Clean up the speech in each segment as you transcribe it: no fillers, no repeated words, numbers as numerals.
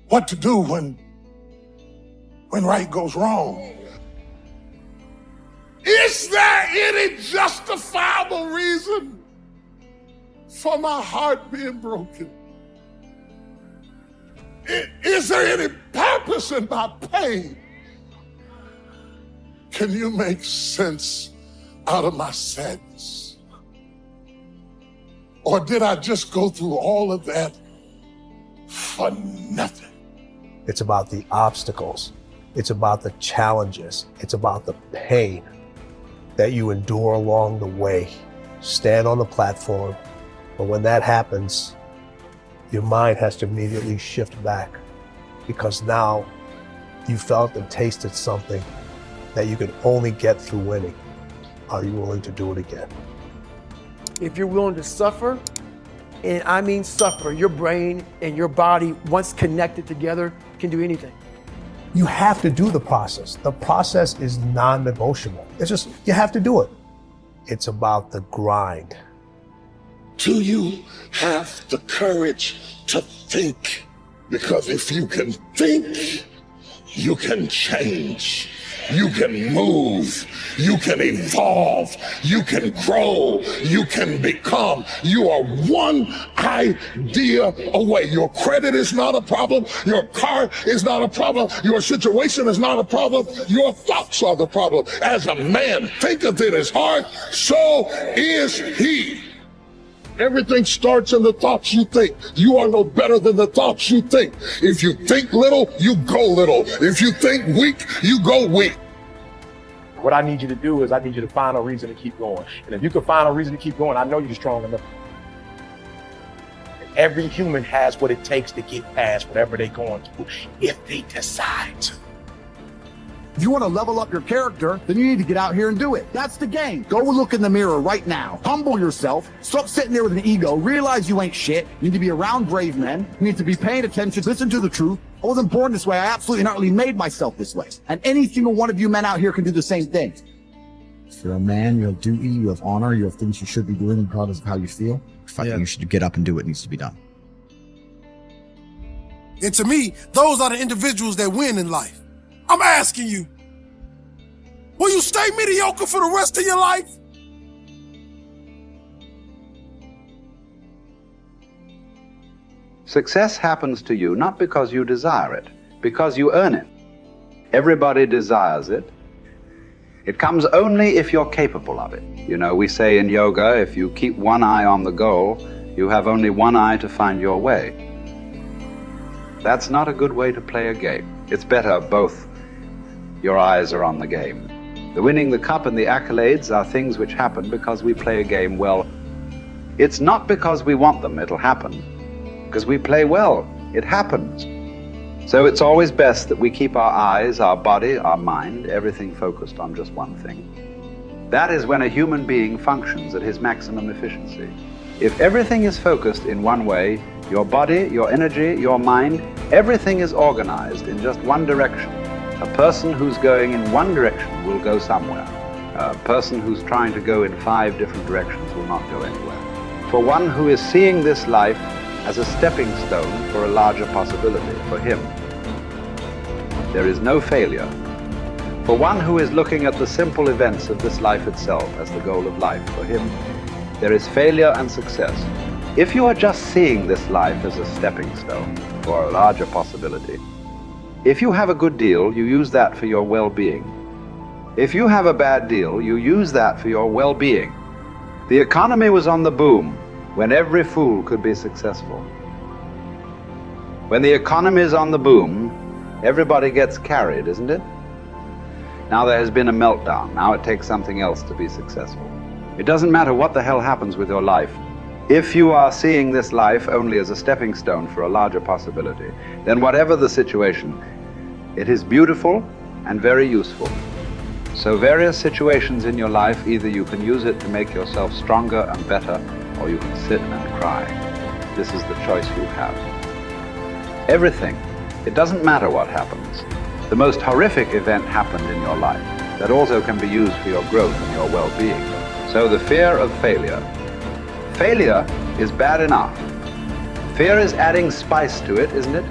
what to do when right goes wrong. Is there any justifiable reason for my heart being broken? Is there any purpose in my pain? Can you make sense out of my sadness? Or did I just go through all of that for nothing? It's about the obstacles. It's about the challenges. It's about the pain that you endure along the way. Stand on the platform, but when that happens, your mind has to immediately shift back, because now you felt and tasted something that you can only get through winning. Are you willing to do it again? If you're willing to suffer, and I mean suffer, your brain and your body, once connected together, can do anything. You have to do the process. The process is non-negotiable. It's just, you have to do it. It's about the grind. Do you have the courage to think? Because if you can think, you can change. You can move, you can evolve, you can grow, you can become. You are one idea away. Your credit is not a problem. Your car is not a problem. Your situation is not a problem. Your thoughts are the problem. As a man thinketh in his heart, so is he. Everything starts in the thoughts you think. You are no better than the thoughts you think. If you think little, you go little. If you think weak, you go weak. What I need you to do is I need you to find a reason to keep going. And if you can find a reason to keep going, I know you're strong enough. Every human has what it takes to get past whatever they're going through, if they decide to. If you want to level up your character, then you need to get out here and do it. That's the game. Go look in the mirror right now. Humble yourself. Stop sitting there with an ego. Realize you ain't shit. You need to be around brave men. You need to be paying attention. Listen to the truth. I wasn't born this way. I absolutely and utterly made myself this way. And any single one of you men out here can do the same thing. If you're a man, you have duty, you have honor, you have things you should be doing regardless of how you feel. I think you should get up and do what needs to be done. And to me, those are the individuals that win in life. I'm asking you, will you stay mediocre for the rest of your life? Success happens to you not because you desire it, because you earn it. Everybody desires it. It comes only if you're capable of it. You know, we say in yoga, if you keep one eye on the goal, you have only one eye to find your way. That's not a good way to play a game. It's better both your eyes are on the game. The winning the cup and the accolades are things which happen because we play a game well. It's not because we want them, it'll happen. Because we play well, it happens. So it's always best that we keep our eyes, our body, our mind, everything focused on just one thing. That is when a human being functions at his maximum efficiency. If everything is focused in one way, your body, your energy, your mind, everything is organized in just one direction. A person who's going in one direction will go somewhere. A person who's trying to go in 5 different directions will not go anywhere. For one who is seeing this life as a stepping stone for a larger possibility, for him, there is no failure. For one who is looking at the simple events of this life itself as the goal of life, for him, there is failure and success. If you are just seeing this life as a stepping stone for a larger possibility, if you have a good deal, you use that for your well-being. If you have a bad deal, you use that for your well-being. The economy was on the boom when every fool could be successful. When the economy is on the boom, everybody gets carried, isn't it? Now there has been a meltdown. Now it takes something else to be successful. It doesn't matter what the hell happens with your life. If you are seeing this life only as a stepping stone for a larger possibility, then whatever the situation, it is beautiful and very useful. So various situations in your life, either you can use it to make yourself stronger and better, or you can sit and cry. This is the choice you have. Everything. It doesn't matter what happens. The most horrific event happened in your life that also can be used for your growth and your well-being. So the fear of failure. Failure is bad enough. Fear is adding spice to it, isn't it?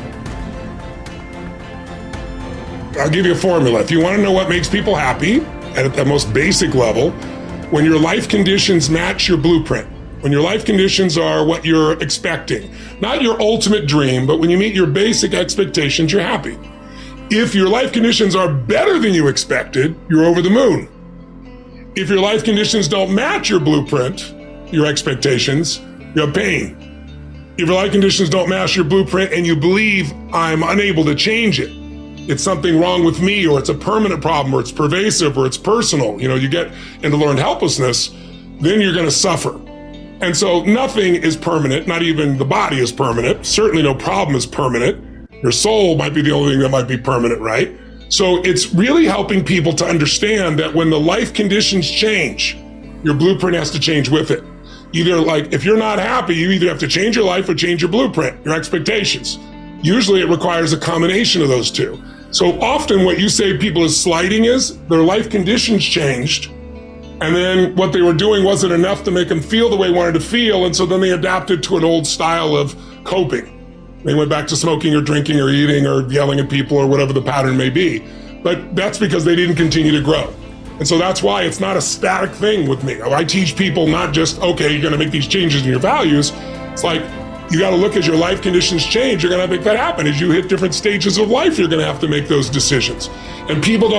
I'll give you a formula. If you want to know what makes people happy at the most basic level, when your life conditions match your blueprint, when your life conditions are what you're expecting, not your ultimate dream, but when you meet your basic expectations, you're happy. If your life conditions are better than you expected, you're over the moon. If your life conditions don't match your blueprint, your expectations, you have pain. If your life conditions don't match your blueprint and you believe I'm unable to change it, it's something wrong with me, or it's a permanent problem, or it's pervasive, or it's personal, you get into learned helplessness, then you're going to suffer. And so nothing is permanent, not even the body is permanent. Certainly no problem is permanent. Your soul might be the only thing that might be permanent, right? So it's really helping people to understand that when the life conditions change, your blueprint has to change with it. Either like, if you're not happy, you either have to change your life or change your blueprint, your expectations. Usually it requires a combination of those two. So often what you say people is slighting is their life conditions changed, and then what they were doing wasn't enough to make them feel the way they wanted to feel, and so then they adapted to an old style of coping. They went back to smoking or drinking or eating or yelling at people or whatever the pattern may be. But that's because they didn't continue to grow. And so that's why it's not a static thing with me. I teach people not just, okay, you're gonna make these changes in your values. It's like, you gotta look as your life conditions change, you're gonna make that happen. As you hit different stages of life, you're gonna have to make those decisions. And people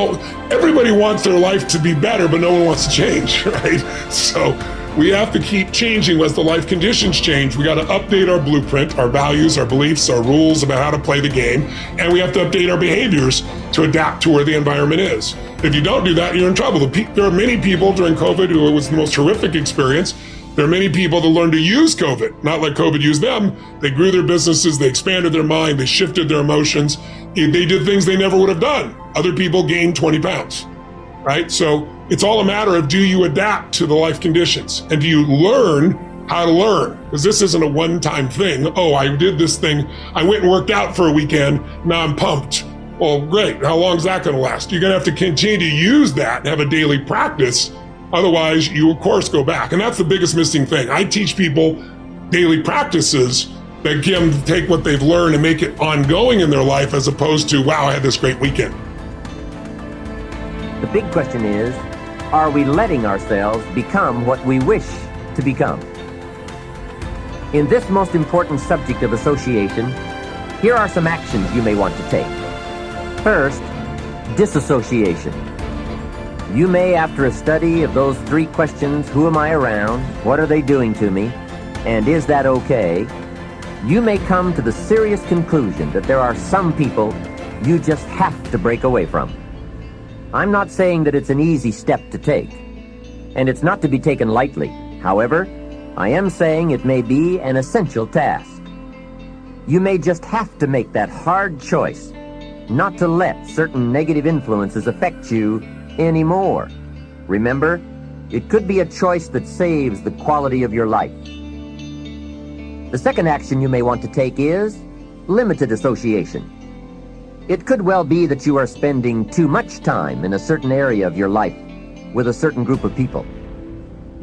everybody wants their life to be better, but no one wants to change, right? So we have to keep changing as the life conditions change. We gotta update our blueprint, our values, our beliefs, our rules about how to play the game, and we have to update our behaviors to adapt to where the environment is. If you don't do that, you're in trouble. There are many people during COVID who it was the most horrific experience. There are many people that learned to use COVID, not let COVID use them. They grew their businesses, they expanded their mind, they shifted their emotions. They did things they never would have done. Other people gained 20 pounds, right? So it's all a matter of, do you adapt to the life conditions? And do you learn how to learn? Because this isn't a one-time thing. Oh, I did this thing. I went and worked out for a weekend. Now I'm pumped. Well, great. How long is that going to last? You're going to have to continue to use that and have a daily practice. Otherwise, you, of course, go back. And that's the biggest missing thing. I teach people daily practices that can take what they've learned and make it ongoing in their life, as opposed to, wow, I had this great weekend. The big question is, are we letting ourselves become what we wish to become? In this most important subject of association, here are some actions you may want to take. First, disassociation. You may, after a study of those 3 questions, who am I around, what are they doing to me, and is that okay, you may come to the serious conclusion that there are some people you just have to break away from. I'm not saying that it's an easy step to take, and it's not to be taken lightly. However, I am saying it may be an essential task. You may just have to make that hard choice not to let certain negative influences affect you anymore. Remember, it could be a choice that saves the quality of your life. The second action you may want to take is limited association. It could well be that you are spending too much time in a certain area of your life with a certain group of people.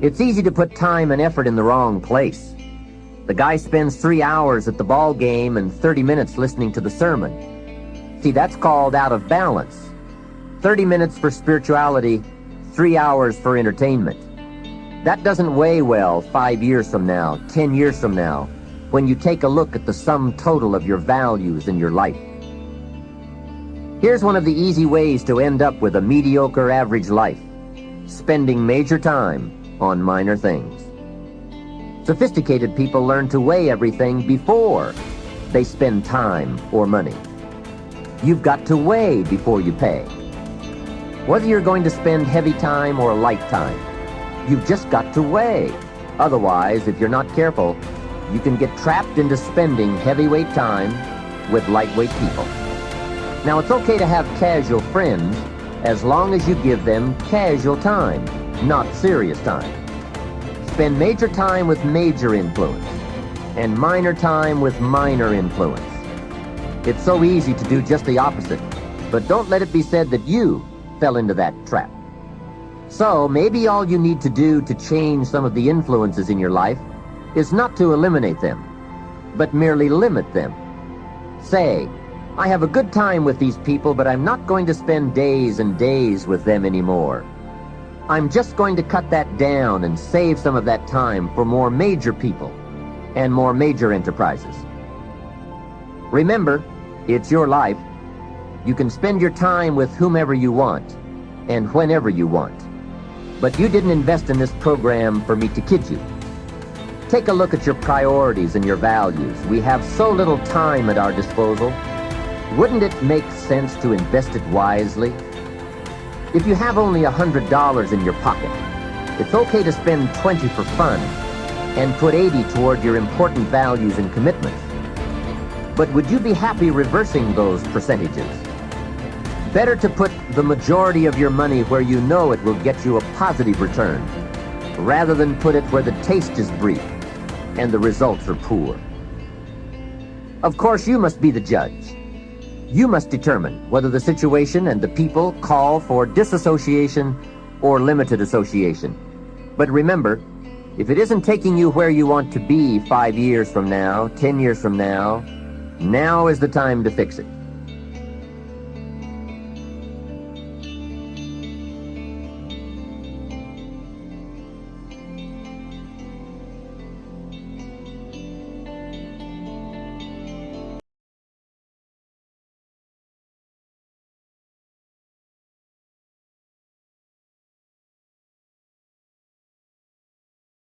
It's easy to put time and effort in the wrong place. The guy spends 3 hours at the ball game and 30 minutes listening to the sermon. See, that's called out of balance. 30 minutes for spirituality, 3 hours for entertainment. That doesn't weigh well 5 years from now, 10 years from now, when you take a look at the sum total of your values in your life. Here's one of the easy ways to end up with a mediocre average life: spending major time on minor things. Sophisticated people learn to weigh everything before they spend time or money. You've got to weigh before you pay. Whether you're going to spend heavy time or light time, you've just got to weigh. Otherwise, if you're not careful, you can get trapped into spending heavyweight time with lightweight people. Now, it's okay to have casual friends as long as you give them casual time, not serious time. Spend major time with major influence and minor time with minor influence. It's so easy to do just the opposite, but don't let it be said that you fell into that trap. So maybe all you need to do to change some of the influences in your life is not to eliminate them, but merely limit them. Say, I have a good time with these people, but I'm not going to spend days and days with them anymore. I'm just going to cut that down and save some of that time for more major people and more major enterprises. Remember, it's your life. You can spend your time with whomever you want and whenever you want. But you didn't invest in this program for me to kid you. Take a look at your priorities and your values. We have so little time at our disposal. Wouldn't it make sense to invest it wisely? If you have only $100 in your pocket, it's okay to spend 20 for fun and put 80 toward your important values and commitments. But would you be happy reversing those percentages? Better to put the majority of your money where you know it will get you a positive return, rather than put it where the taste is brief and the results are poor. Of course, you must be the judge. You must determine whether the situation and the people call for disassociation or limited association. But remember, if it isn't taking you where you want to be 5 years from now, 10 years from now, now is the time to fix it.